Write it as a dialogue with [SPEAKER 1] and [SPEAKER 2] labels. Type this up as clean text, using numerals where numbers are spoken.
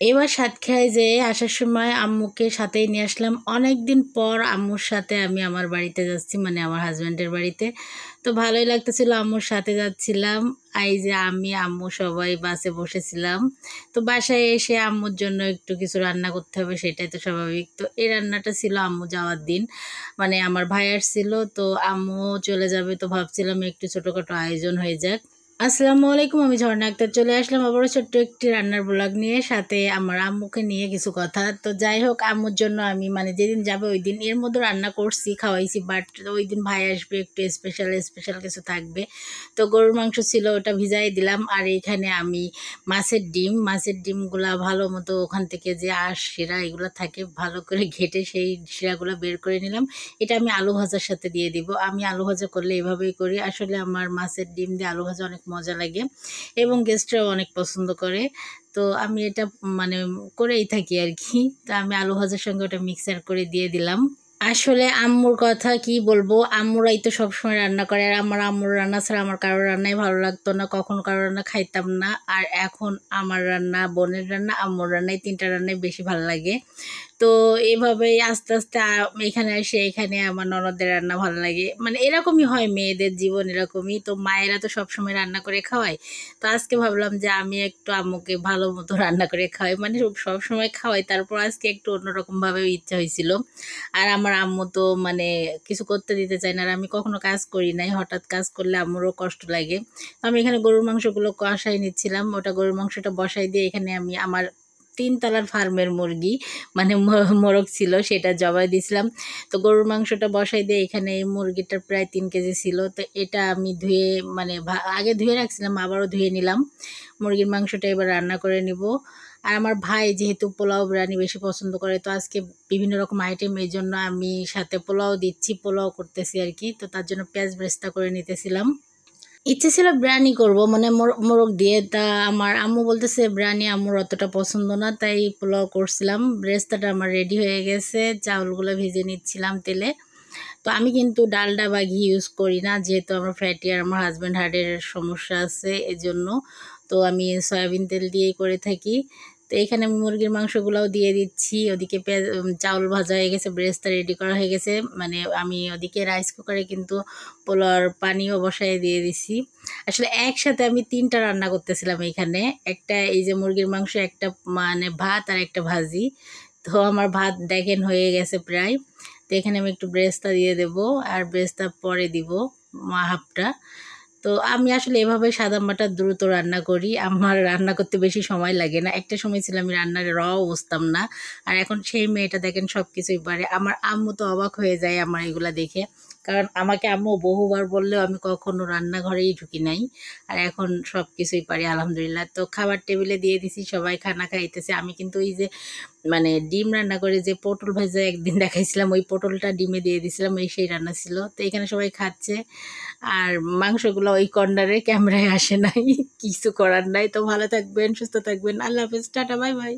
[SPEAKER 1] এবার সাতক্ষীরায় যেয়ে আসার সময় আম্মুকে সাথেই নিয়ে আসলাম। অনেক দিন পর আম্মুর সাথে আমি আমার বাড়িতে যাচ্ছি, মানে আমার হাজব্যান্ডের বাড়িতে। তো ভালোই লাগতেছিল, আম্মুর সাথে যাচ্ছিলাম। এই যে আমি আম্মু সবাই বাসে বসেছিলাম। তো বাসায় এসে আম্মুর জন্য একটু কিছু রান্না করতে হবে, সেটাই তো স্বাভাবিক। তো এই রান্নাটা ছিল আম্মু যাওয়ার দিন, মানে আমার ভাই আসছিল, তো আম্মু চলে যাবে, তো ভাবছিলাম একটু ছোটোখাটো আয়োজন হয়ে যাক। আসসালামু আলাইকুম, আমি ঝর্ণা আক্তার চলে আসলাম আবারও ছোট্ট একটি রান্নার ব্লগ নিয়ে, সাথে আমার আম্মুকে নিয়ে কিছু কথা। তো যাই হোক, আম্মুর জন্য আমি মানে যেদিন যাবে ওই দিন এর মধ্যে রান্না করছি, খাওয়াইছি, বাট ওই দিন ভাই আসবে, একটু স্পেশাল স্পেশাল কিছু থাকবে। তো গরুর মাংস ছিল, ওটা ভিজাই দিলাম। আর এইখানে আমি মাছের ডিমগুলা ভালো মতো ওখান থেকে যে শিরা এগুলো থাকে ভালো করে ঘেটে সেই শিরাগুলো বের করে নিলাম। এটা আমি আলু ভাজার সাথে দিয়ে দিব। আমি আলু ভাজা করলে এভাবেই করি। আসলে আমার মাছের ডিম দিয়ে আলু ভাজা অনেক মজা লাগে এবং গেস্টরাও অনেক পছন্দ করে। তো আমি এটা মানে করেই থাকি আর কি। তো আমি আলু ভাজার সঙ্গে ওটা মিক্সার করে দিয়ে দিলাম। আসলে আম্মুর কথা কি বলবো, আম্মুরাই তো সবসময় রান্না করে, আর আমার আম্মুর রান্না ছাড়া আমার কারোর রান্নাই ভালো লাগতো না, কখনো কারোর রান্না খাইতাম না। আর এখন আমার রান্না, বোনের রান্না, আম্মুর রান্নাই, তিনটা রান্নাই বেশি ভালো লাগে। তো এভাবেই আস্তে আস্তে এখানে এসে এখানে আমার ননদের রান্না ভালো লাগে, মানে এরকমই হয়, মেয়েদের জীবন এরকমই। তো মায়েরা তো সবসময় রান্না করে খাওয়ায়। তো আজকে ভাবলাম যে আমি একটু আম্মুকে ভালো মতো রান্না করে খাওয়াই, মানে সবসময় খাওয়াই, তারপর আজকে একটু অন্যরকমভাবে ইচ্ছা হয়েছিল। আর আমার আম্মু তো মানে কিছু করতে দিতে চায় না, আর আমি কখনো কাজ করি নাই, হঠাৎ কাজ করলে আম্মুরও কষ্ট লাগে। তো আমি এখানে গরুর মাংসগুলো কষাই নিচ্ছিলাম, ওটা গরুর মাংসটা বসাই দিয়ে এখানে আমি আমার 3 তলার ফার্মের মুরগি, মানে মোরগ ছিল, সেটা জবাই দিয়েছিলাম। তো গরুর মাংসটা বসাই দিয়ে এখানে এই মুরগিটা প্রায় 3 কেজি ছিল, তো এটা আমি ধুয়ে মানে আগে ধুয়ে রাখছিলাম, আবারও ধুয়ে নিলাম। মুরগির মাংসটা এবার রান্না করে নিব। আর আমার ভাই যেহেতু পোলাও বিরিয়ানি বেশি পছন্দ করে, তো আজকে বিভিন্ন রকম আইটেম, এই জন্য আমি সাথে পোলাও দিচ্ছি, পোলাও করতেছি আর কি। তো তার জন্য পেঁয়াজ বেরেস্তা করে নিতেছিলাম। ইচ্ছে ছিল বিরিয়ানি করব, মানে মোরগ দিয়ে। তা আমার আম্মু বলতেছে বিরিয়ানি আম্মুর অতটা পছন্দ না, তাই পোলাও করছিলাম। ব্রেস্তাটা আমার রেডি হয়ে গেছে, চাউলগুলো ভেজে নিচ্ছিলাম তেলে। তো আমি কিন্তু ডালডা বা ঘি ইউজ করি না, যেহেতু আমার ফ্যাটি আর আমার হাজব্যান্ড হার্টের সমস্যা আছে এজন্য। তো আমি সয়াবিন তেল দিয়েই করে থাকি। তো এখানে আমি মুরগির মাংসগুলোও দিয়ে দিচ্ছি, ওদিকে পেঁয়াজ চাউল ভাজা হয়ে গেছে, ব্রেস্তা রেডি করা হয়ে গেছে, মানে আমি ওদিকে রাইস কুকারে কিন্তু পোলাওর পানিও বসায় দিয়ে দিছি। আসলে একসাথে আমি 3টা রান্না করতেছিলাম এখানে, একটা এই যে মুরগির মাংস, একটা মানে ভাত, আর একটা ভাজি। তো আমার ভাত দেখেন হয়ে গেছে প্রায়। তো এখানে আমি একটু ব্রেস্তা দিয়ে দেব, আর ব্রেস্তা পরে দিব হাফটা। তো আমি আসলে এভাবে সাদামাটা দ্রুত রান্না করি, আমার রান্না করতে বেশি সময় লাগে না। একটা সময় ছিল আমি রান্নার বুঝতাম না, আর এখন সেই মেয়েটা দেখেন সব কিছুই পারে। আমার আম্মু তো অবাক হয়ে যায় আমার এগুলা দেখে, কারণ আমাকে আম্মু বহুবার বললেও আমি কখনো রান্নাঘরেই ঢুকি নাই। আর এখন সব কিছুই পারি আলহামদুলিল্লাহ। তো খাবার টেবিলে দিয়ে দিছি, সবাই খানা খাইতেছে। আমি কিন্তু ওই যে মানে ডিম রান্না করে যে পটল ভাজা একদিন দেখাইছিলাম, ওই পটলটা ডিমে দিয়ে দিছিলাম, এই সেই রান্না ছিল। তো এখানে সবাই খাচ্ছে, আর মাংসগুলো ওই কর্নারে ক্যামেরায় আসে নাই, কিছু করার নাই। তো ভালো থাকবেন, সুস্থ থাকবেন, আল্লাহ হাফেজ, টাটা, বাই বাই।